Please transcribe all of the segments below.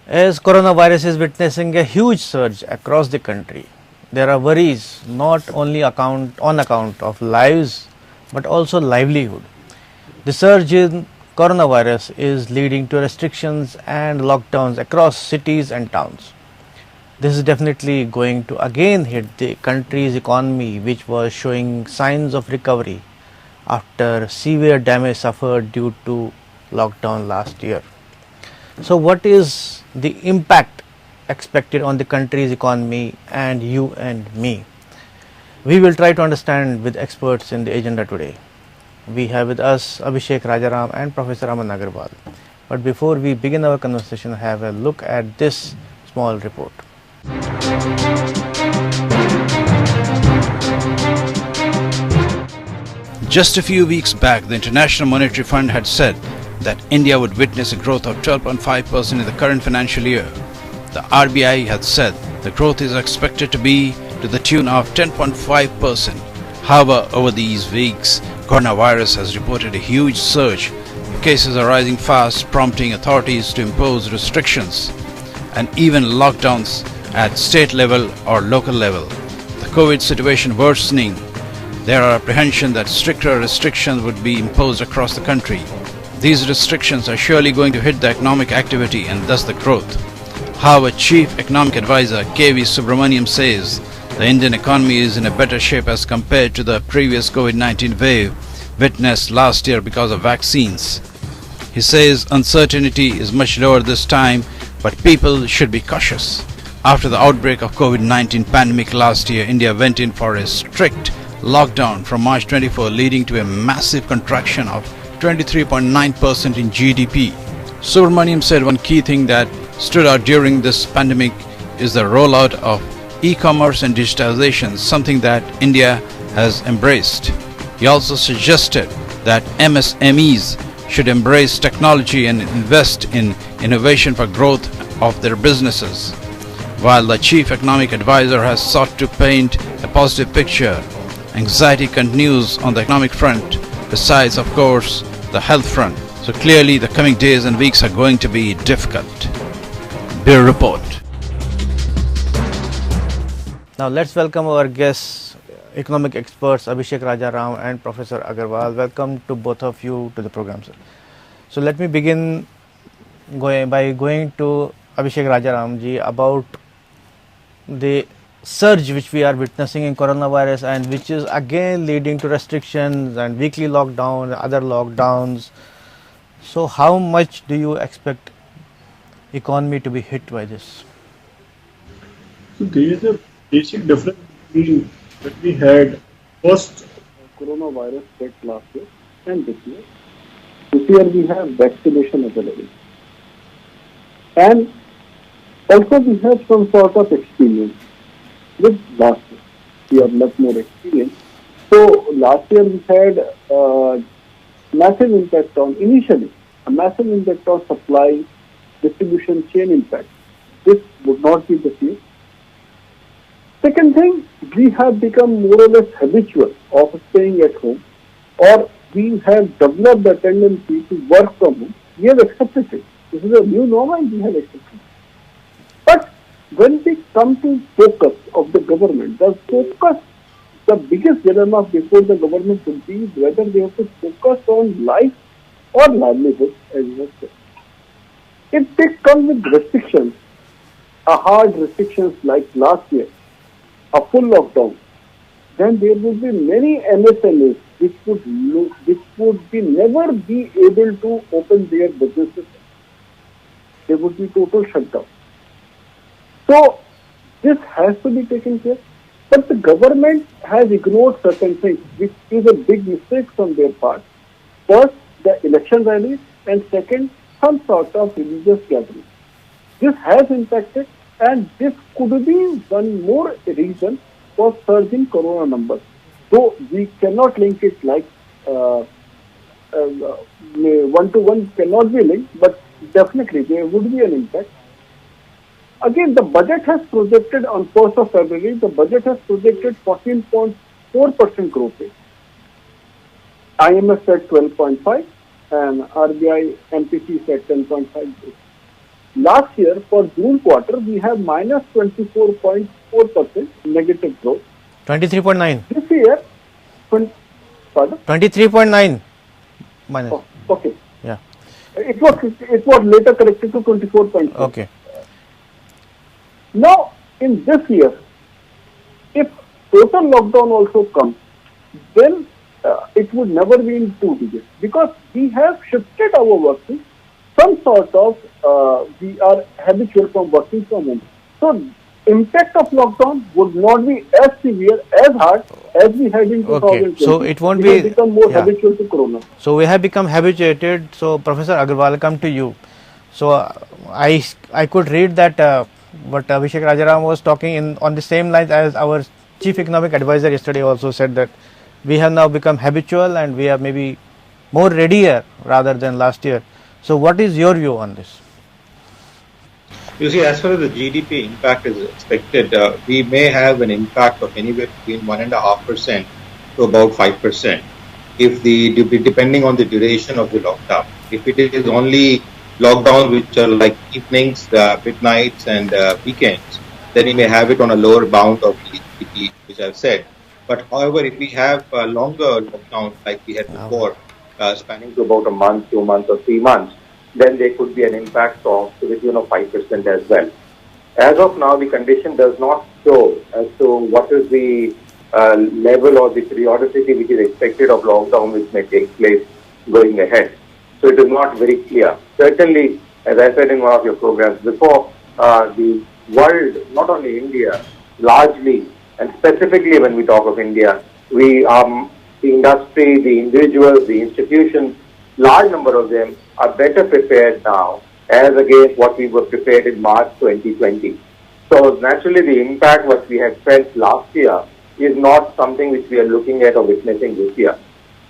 As coronavirus is witnessing a huge surge across the country, there are worries not only on account of lives but also livelihood. The surge in coronavirus is leading to restrictions and lockdowns across cities and towns. This is definitely going to again hit the country's economy, which was showing signs of recovery after severe damage suffered due to lockdown last year. So what is the impact expected on the country's economy and you and me? We will try to understand with experts in the agenda today. We have with us Abhishek Rajaram and Professor Aman Agarwal. But before we begin our conversation, have a look at this small report. Just a few weeks back, the International Monetary Fund had said that India would witness a growth of 12.5% in the current financial year. The RBI had said the growth is expected to be to the tune of 10.5%. However, over these weeks, coronavirus has reported a huge surge. Cases are rising fast, prompting authorities to impose restrictions and even lockdowns at state level or local level. The COVID situation worsening, there are apprehensions that stricter restrictions would be imposed across the country. These restrictions are surely going to hit the economic activity and thus the growth. However, Chief Economic Advisor K.V. Subramaniam says the Indian economy is in a better shape as compared to the previous COVID-19 wave witnessed last year because of vaccines. He says uncertainty is much lower this time, but people should be cautious. After the outbreak of COVID-19 pandemic last year, India went in for a strict lockdown from March 24, leading to a massive contraction of 23.9% in GDP. Subramaniam said one key thing that stood out during this pandemic is the rollout of e-commerce and digitalization, something that India has embraced. He also suggested that MSMEs should embrace technology and invest in innovation for growth of their businesses. While the Chief Economic Advisor has sought to paint a positive picture, anxiety continues on the economic front, besides, of course, the health front. So clearly the coming days and weeks are going to be difficult. Bureau Report. Now let's welcome our guests, economic experts Abhishek Rajaram and Professor Agarwal. Welcome to both of you to the program, sir. So let me begin by going to Abhishek Rajaram ji about the surge which we are witnessing in coronavirus and which is again leading to restrictions and weekly lockdown, other lockdowns. So how much do you expect economy to be hit by this? So there is a basic difference between what we had first coronavirus hit last year and this year. This year we have vaccination available. And also we have some sort of experience with last year. We have much more experience. So last year we had massive impact on, initially, a massive impact on supply, distribution chain impact. This would not be the case. Second thing, we have become more or less habitual of staying at home, or we have developed the tendency to work from home. We have accepted it. This is a new norm and we have accepted it. But when we come to focus of the government, the biggest dilemma before the government will be whether they have to focus on life or livelihood, as you have said. If they come with restrictions, a hard restrictions like last year, a full lockdown, then there will be many MSMEs which would be never be able to open their businesses. There would be total shutdown. So this has to be taken care. But the government has ignored certain things, which is a big mistake from their part. First, the election rallies, and second, some sort of religious gathering. This has impacted, and this could be one more reason for surge in corona numbers. Though we cannot link it like one-to-one cannot be linked, but definitely there would be an impact. Again, the budget has projected on 1st of February, the budget has projected 14.4% growth rate. IMF said 12.5 and RBI MPC said 10.5 growth. last year for June quarter we have minus 24.4% negative growth. 23.9. This year, pardon? 23.9 minus. Oh, okay. Yeah. It was later corrected to 24.4. Okay. Now, in this year, if total lockdown also comes, then it would never be in 2 digits, because we have shifted our working. Some sort of we are habitual from working from home. So, impact of lockdown would not be as severe, as hard as we had in 2020. Okay. So it won't we be have become more habitual to corona. So we have become habituated. So Professor Agarwal, come to you. So I could read that what Abhishek Rajaram was talking on the same lines as our chief economic advisor yesterday also said, that we have now become habitual and we are maybe more readier rather than last year. So what is your view on this? You see, as far as the GDP impact is expected, we may have an impact of anywhere between 1.5% to about 5%, depending on the duration of the lockdown. If it is only lockdown which are like evenings, midnights and weekends, then we may have it on a lower bound of GDP, which I've said. But however, if we have a longer lockdown like we had before, spanning to about a month, 2 months or 3 months, then there could be an impact of to the tune of 5% as well. As of now, the condition does not show as to what is the level or the periodicity which is expected of lockdown which may take place going ahead. So it is not very clear. Certainly, as I said in one of your programs before, the world, not only India, largely and specifically when we talk of India, the industry, the individuals, the institutions, large number of them are better prepared now as against what we were prepared in March 2020. So naturally the impact what we had felt last year is not something which we are looking at or witnessing this year.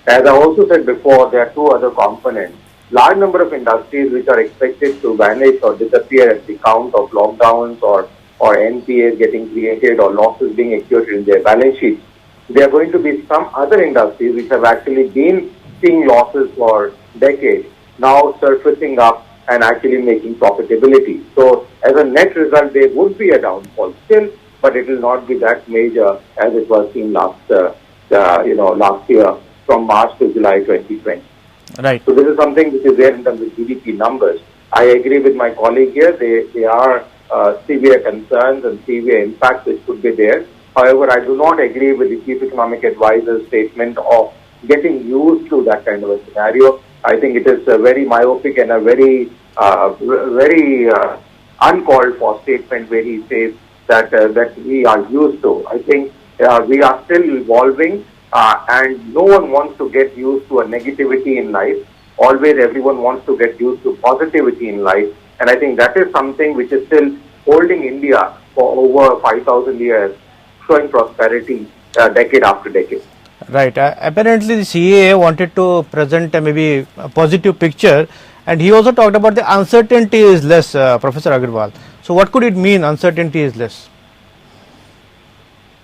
As I also said before, there are two other components. Large number of industries which are expected to vanish or disappear at the count of lockdowns or NPAs getting created or losses being accrued in their balance sheets. There are going to be some other industries which have actually been seeing losses for decades, now surfacing up and actually making profitability. So as a net result, there would be a downfall still, but it will not be that major as it was seen last year from March to July 2020. Right. So this is something which is there in terms of GDP numbers. I agree with my colleague here. They are severe concerns and severe impacts which could be there. However, I do not agree with the chief economic advisor's statement of getting used to that kind of a scenario. I think it is a very myopic and a very uncalled for statement where he says that we are used to. I think we are still evolving and no one wants to get used to a negativity in life. Always everyone wants to get used to positivity in life. And I think that is something which is still holding India for over 5,000 years, showing prosperity decade after decade. Right. Apparently, the CAA wanted to present maybe a positive picture, and he also talked about the uncertainty is less, Professor Agarwal. So, what could it mean, uncertainty is less?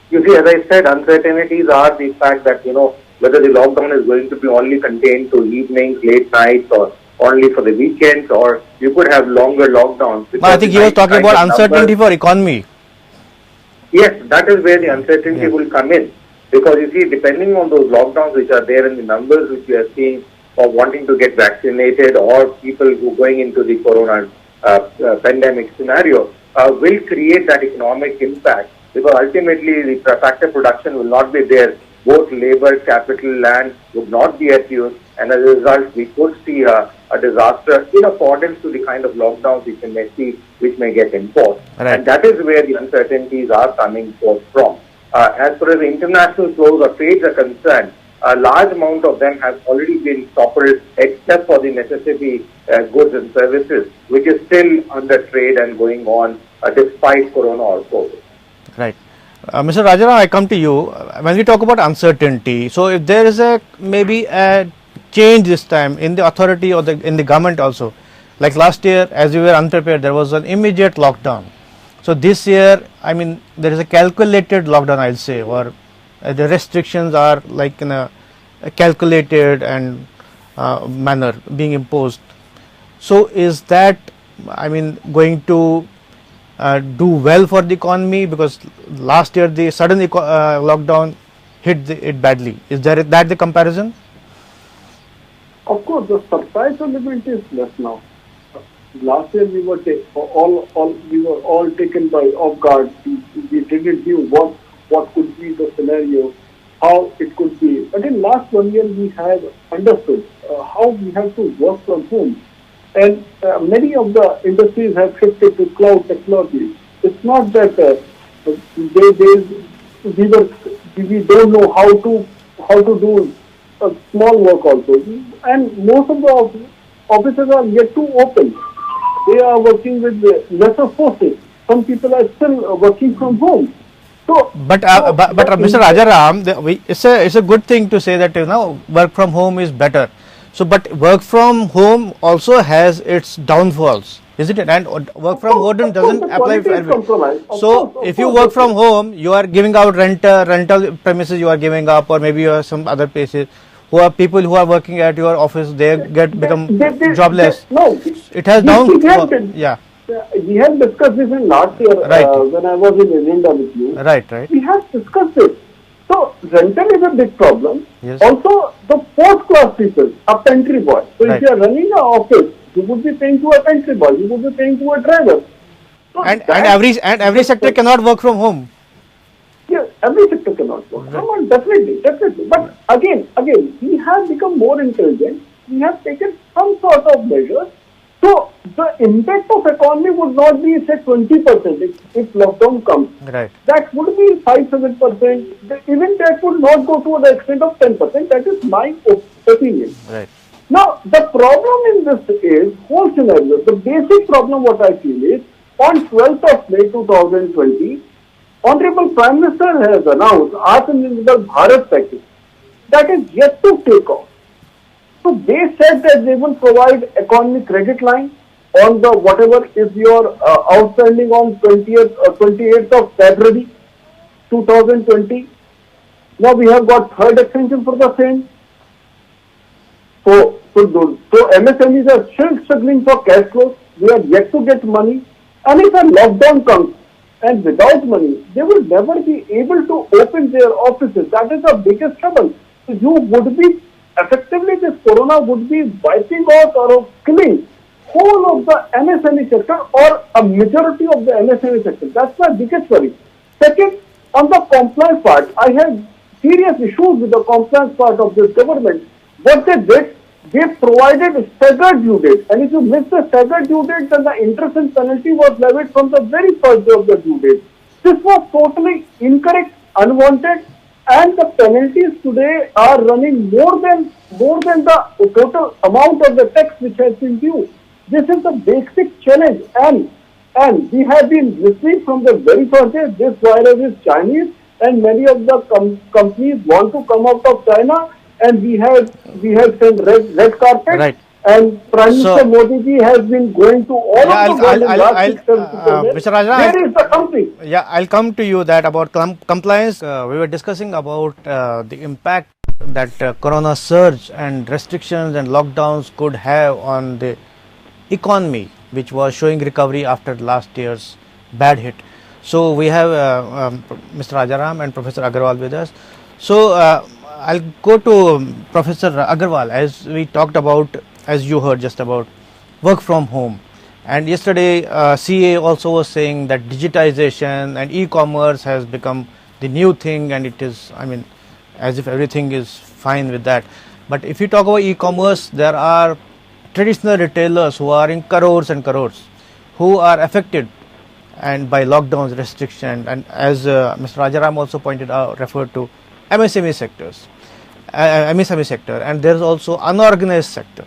You see, as I said, uncertainties are the fact that, whether the lockdown is going to be only contained to evenings, late nights, or only for the weekends, or you could have longer lockdowns. I think he was talking about uncertainty for economy. Yes, that is where the uncertainty will come in. Because you see, depending on those lockdowns which are there and the numbers which we are seeing of wanting to get vaccinated or people who are going into the corona pandemic scenario will create that economic impact, because ultimately the factor production will not be there. Both labor, capital, land would not be at use, and as a result we could see a disaster in accordance to the kind of lockdowns which we may see, which may get enforced. Right. And that is where the uncertainties are coming forth from. As far as the international flows of trades are concerned, a large amount of them have already been toppled except for the necessary goods and services, which is still under trade and going on despite corona or COVID. Right. Mr. Rajaram, I come to you. When we talk about uncertainty, so if there is maybe a change this time in the authority or in the government also, like last year as we were unprepared, there was an immediate lockdown. So this year, I mean, there is a calculated lockdown, I'll say, or the restrictions are like in a calculated and manner being imposed. So is that going to do well for the economy, because last year the sudden lockdown hit it badly. Is that the comparison? Of course, the surprise element is less now. Last year we were all taken by off guard. We didn't know what could be the scenario, how it could be. But in last 1 year we have understood how we have to work from home, and many of the industries have shifted to cloud technology. It's not that we don't know how to do a small work also, and most of the offices are yet to open. They are working with lesser forces. Some people are still working from home. So, but Mr. Rajaram, it's a good thing to say that work from home is better. So, but work from home also has its downfalls, isn't it? And work from home doesn't apply for everyone. So, if you work from home, you are giving out rental premises, you are giving up, or maybe you have some other places. People who are working at your office, they become jobless. No, it has downfalls. Yeah. We have discussed this in last year, when I was in India with you. Right. We have discussed it. So, rental is a big problem. Yes. Also, the fourth class people, a pantry boy. So, if you are running an office, you would be paying to a pantry boy, you would be paying to a driver. So and every sector cannot work from home. Yes, every sector cannot work from home, definitely. But again, we have become more intelligent. We have taken some sort of measures. So, the impact of economy would not be, say, 20% if lockdown comes. Right. That would be 5-7%. Even that would not go to the extent of 10%. That is my opinion. Right. Now, the problem in this is, whole scenario, the basic problem what I feel is, on 12th of May 2020, Honorable Prime Minister has announced Atmanirbhar Bharat package. That is yet to take off. So they said that they will provide economic credit line on the whatever is your outstanding on 28th of February 2020. Now we have got third extension for the same. So MSMEs are still struggling for cash flows. They are yet to get money. And if a lockdown comes and without money, they will never be able to open their offices. That is the biggest trouble. So you would be effectively, this corona would be wiping out or killing whole of the MSME sector or a majority of the MSME sector. That's my biggest worry. Second, on the compliance part, I have serious issues with the compliance part of this government. What they did, they provided staggered due date. And if you miss the staggered due date, then the interest and penalty was levied from the very first day of the due date. This was totally incorrect, unwanted, and the penalties today are running more than the total amount of the tax which has been due. This is the basic challenge, and we have been listening from the very first day this virus is Chinese, and many of the companies want to come out of China, and we have sent red carpet. Right. And Prime Minister Modi ji has been going to all of the world in last 6 months. Mr. Rajan, where is the country? Yeah, I'll come to you that about compliance. We were discussing about the impact that corona surge and restrictions and lockdowns could have on the economy, which was showing recovery after last year's bad hit. So we have Mr. Rajaram and Professor Agarwal with us. So I'll go to Professor Agarwal. As we talked about, as you heard just about work from home, and yesterday CA also was saying that digitization and e-commerce has become the new thing, and it is, as if everything is fine with that. But if you talk about e-commerce, there are traditional retailers who are in crores and crores who are affected and by lockdowns, restriction, and as Mr. Rajaram also pointed out, referred to MSME sectors, MSME sector, and there is also unorganized sector.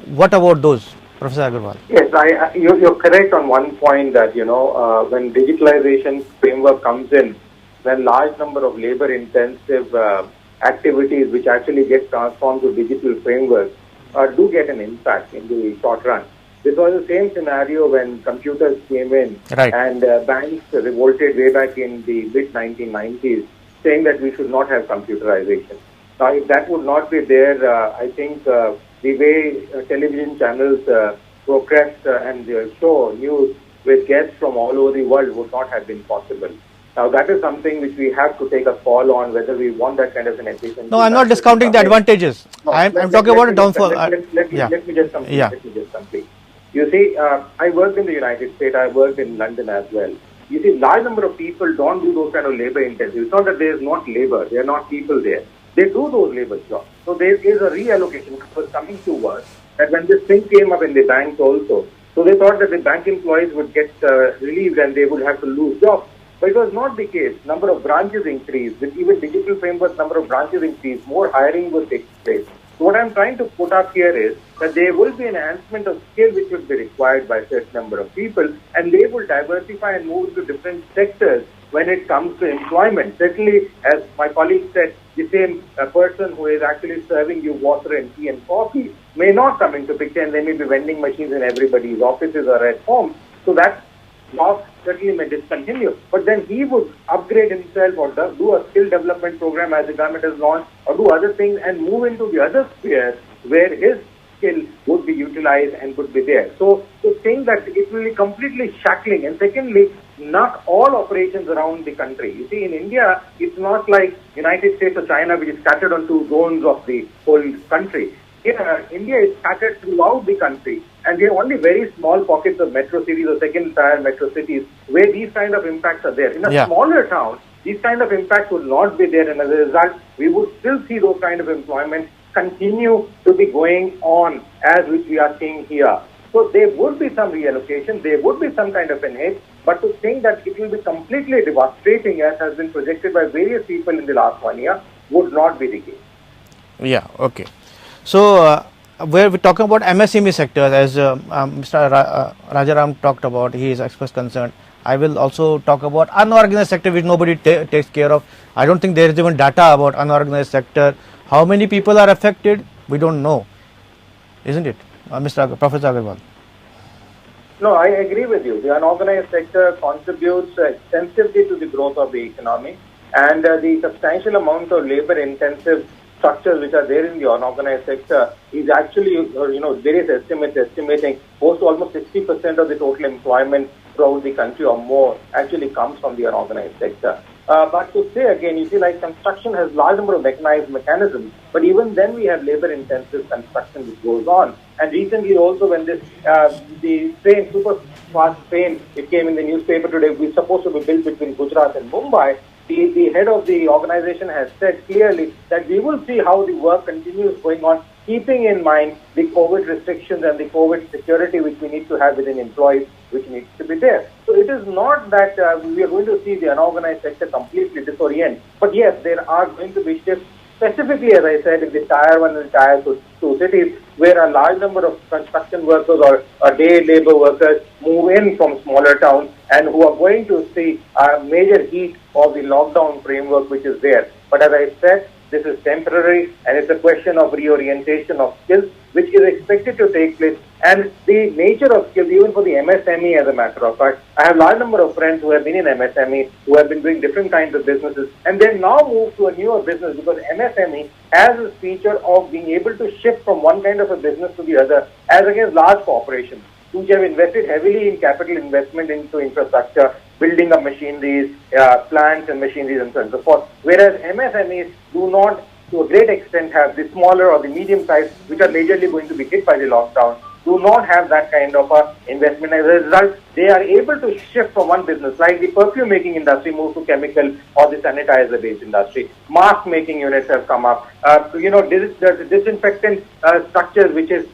What about those, Professor Agarwal? Yes, you're correct on one point that, when digitalization framework comes in, when large number of labor intensive activities which actually get transformed to digital frameworks do get an impact in the short run. This was the same scenario when computers came in, right, and banks revolted way back in the mid-1990s, saying that we should not have computerization. Now, if that would not be there, I think the way television channels progress and show news with guests from all over the world would not have been possible. Now, that is something which we have to take a call on, whether we want that kind of an efficiency. No, I'm not discounting the advantages. No, I'm talking about a downfall. Let me just complete. You see, I worked in the United States, I worked in London as well. You see, large number of people don't do those kind of labor intensive. It's not that there is not labor, there are not people there. They do those labor jobs. So there is a reallocation coming towards that when this thing came up in the banks also. So they thought that the bank employees would get relieved and they would have to lose jobs. But it was not the case. Number of branches increased. With even digital framework, number of branches increased. More hiring will take place. So what I'm trying to put up here is that there will be an enhancement of skill which will be required by a certain number of people, and they will diversify and move to different sectors when it comes to employment. Certainly, as my colleague said, the same person who is actually serving you water and tea and coffee may not come into picture, and they may be vending machines in everybody's offices or at home. So that job certainly may discontinue. But then he would upgrade himself or do a skill development program as the government has launched, or do other things and move into the other spheres where his skill would be utilized and would be there. So to think that it will be completely shackling, and secondly, not all operations around the country. You see, in India, it's not like United States or China, which is scattered on 2 zones of the whole country. Here, India is scattered throughout the country, and we have only very small pockets of metro cities or second-tier metro cities where these kind of impacts are there. In a smaller town, these kind of impacts would not be there, and as a result, we would still see those kind of employment continue to be going on as which we are seeing here. So there would be some reallocation, there would be some kind of an hit, but to think that it will be completely devastating as has been projected by various people in the last 1 year would not be the case. Yeah, okay. So, where we're talking about MSME sector, as Mr. Rajaram talked about, he is expressed concern. I will also talk about unorganized sector, which nobody takes care of. I don't think there is even data about unorganized sector. How many people are affected? We don't know, isn't it, Professor Agarwal? No, I agree with you. The unorganized sector contributes extensively to the growth of the economy, and the substantial amount of labor-intensive structures which are there in the unorganized sector is actually, various estimates estimating almost 60% of the total employment throughout the country or more actually comes from the unorganized sector. But to say again, you see, like construction has large number of mechanized mechanisms, but even then we have labor-intensive construction which goes on. And recently also when this, the train, super fast train, it came in the newspaper today, we're supposed to be built between Gujarat and Mumbai. The head of the organization has said clearly that we will see how the work continues going on, keeping in mind the COVID restrictions and the COVID security which we need to have within employees, which needs to be there. So it is not that we are going to see the unorganized sector completely disorient, but yes, there are going to be shifts, specifically as I said, in the Tier 1 and Tier 2 cities, where a large number of construction workers or day labor workers move in from smaller towns and who are going to see a major heat of the lockdown framework which is there. But as I said, this is temporary, and it's a question of reorientation of skills which is expected to take place. And the nature of skills, even for the MSME as a matter of fact, I have a large number of friends who have been in MSME, who have been doing different kinds of businesses, and they now move to a newer business because MSME has a feature of being able to shift from one kind of a business to the other, as against large corporations, which have invested heavily in capital investment into infrastructure, building of machineries, plants and machineries and so on and so forth. Whereas MSMEs do not, to a great extent, have the smaller or the medium size, which are majorly going to be hit by the lockdown, do not have that kind of a investment. As a result, they are able to shift from one business, like the perfume making industry moved to chemical or the sanitizer based industry. Mask making units have come up. Disinfectant structures, which is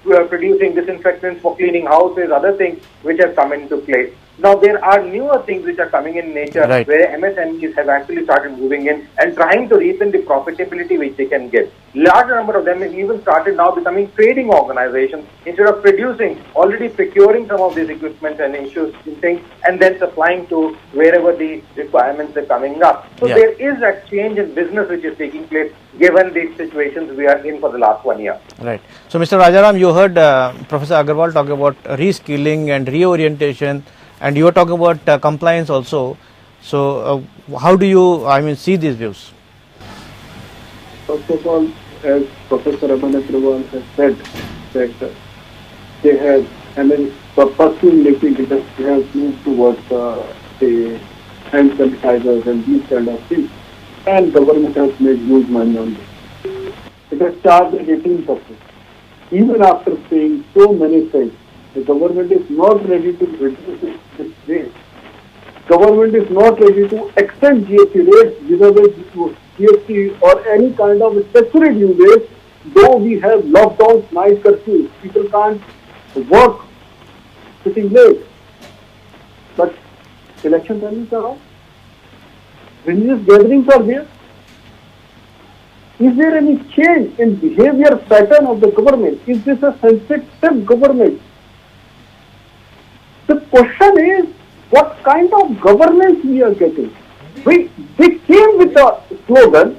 producing disinfectants for cleaning houses, other things which have come into place. Now, there are newer things which are coming in nature, right, where MSMEs have actually started moving in and trying to reap in the profitability which they can get. Large number of them have even started now becoming trading organizations. Instead of producing, already procuring some of these equipment and issues and things, and then supplying to wherever the requirements are coming up. So there is a change in business which is taking place given the situations we are in for the last 1 year. Right. So, Mr. Rajaram, you heard Professor Agarwal talk about reskilling and reorientation, and you were talking about compliance also. So, how do you, see these views? First of all, as Professor Aman Agarwal has said, that they have, and then the perfume making industry has moved towards say hand sanitizers and these kind of things, and government has made huge money on this. It has charged at 18%. Even after paying so many things, the government is not ready to reduce this rate. Government is not ready to extend GST rates vis-a-vis GST or any kind of statutory due dates, though we have lockdowns, night curfews. People can't work sitting late. But election timings are on. Religious gatherings are there. Is there any change in behavior pattern of the government? Is this a sensitive government? The question is, what kind of governance we are getting? We came with a slogan,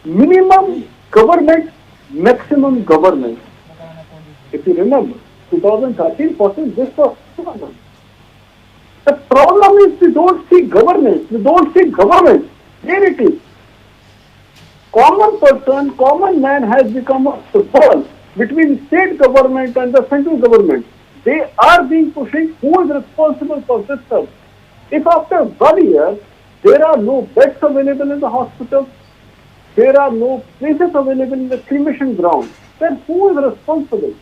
minimum government, maximum government. If you remember, 2013, 14, this was slogan. The problem is we don't see governance, we don't see government. Here it is. Common person, common man has become a wall between state government and the central government. They are being pushing who is responsible for this stuff. If after 1 year there are no beds available in the hospital, there are no places available in the cremation ground, then who is responsible?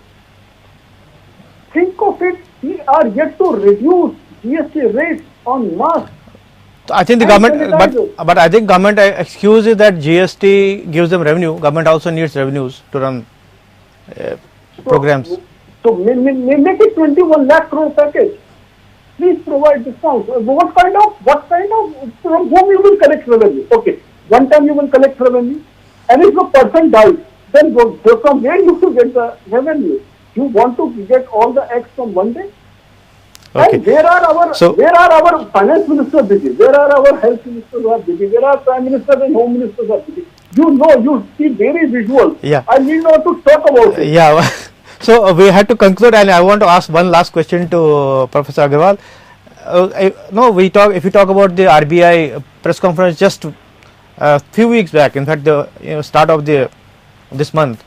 Think of it, we are yet to reduce GST rates on masks. I think the government, but I think government excuses that GST gives them revenue. Government also needs revenues to run programs. So make it 21 lakh crore package. Please provide discounts. What kind of from whom you will collect revenue? Okay, one time you will collect revenue, and if the person dies, then from where you will get the revenue? You want to get all the eggs from one day? Okay. And where are our finance ministers busy? Where are our health ministers are busy? Where are prime ministers and home ministers are busy? You see very visual. Yeah. I need not to talk about it. Yeah. So we had to conclude, and I want to ask one last question to Professor Agarwal. If you talk about the RBI press conference just a few weeks back, in fact, the start of this month,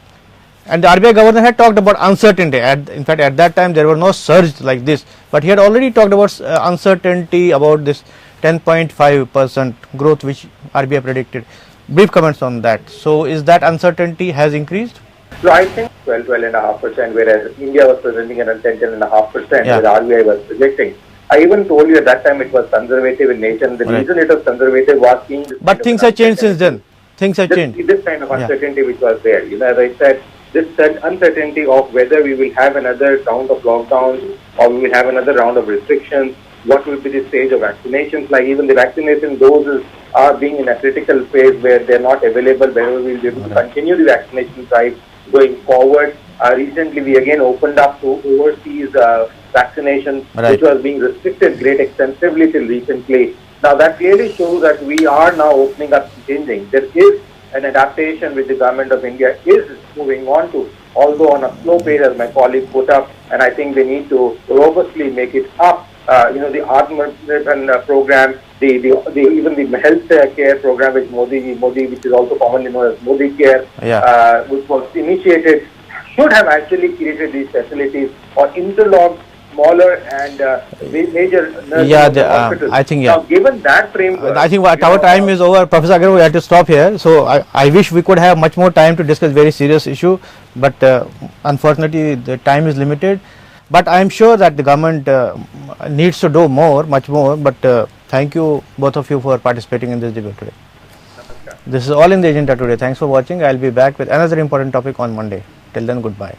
and the RBI governor had talked about uncertainty. In fact, at that time there were no surge like this, but he had already talked about uncertainty about this 10.5% growth which RBI predicted. Brief comments on that. So, is that uncertainty has increased? So I think 12.5%, whereas India was presenting at 10.5%, where the RBI was projecting. I even told you at that time it was conservative in nature. The reason it was conservative was seeing. But things have changed since then. Things have changed. This kind of uncertainty which was there. As I said, this uncertainty of whether we will have another round of lockdowns or we will have another round of restrictions. What will be the stage of vaccinations? Like even the vaccination doses are being in a critical phase where they are not available. Whether we will be able to continue the vaccination drive going forward. Recently, we again opened up to overseas vaccinations, which was being restricted great extensively till recently. Now, that clearly shows that we are now opening up and changing. There is an adaptation which the government of India is moving on to, although on a slow pace, as my colleague put up, and I think they need to robustly make it up. The Atmanirbhar program, even the health care program which Modi, which is also commonly known as Modi Care, which was initiated, should have actually created these facilities or interlocked smaller and major hospitals. I think Now, given that framework, I think our time is over. Professor Agarwal, we have to stop here. So I wish we could have much more time to discuss very serious issue, but unfortunately the time is limited. But I am sure that the government needs to do much more. But thank you both of you for participating in this debate today. This is all in the agenda today. Thanks for watching. I will be back with another important topic on Monday. Till then, goodbye.